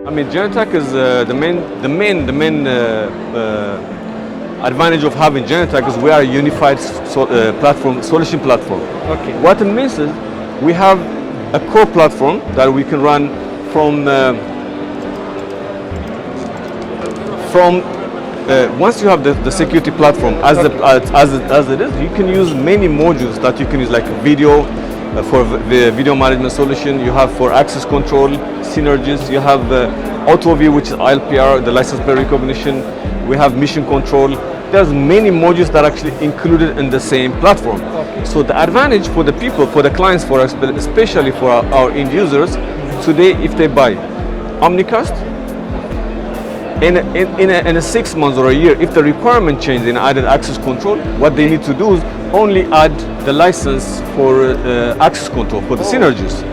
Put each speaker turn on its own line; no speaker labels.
I mean, Genetec is the main advantage of having Genetec is we are a unified platform, solution platform.
Okay.
What it means is we have a core platform that we can run from once you have the security platform as it is, you can use many modules that you can use, like video for the video management solution. You have for access control synergies. You have auto view, which is ILPR, the license plate recognition. We have mission control. There's many modules that are actually included in the same platform.
Okay.
So the advantage for the people, for the clients, for us, but especially for our end users, today, if they buy Omnicast, in a 6 months or a year, if the requirement changes in added access control, what they need to do is only add the license for access control for the synergies.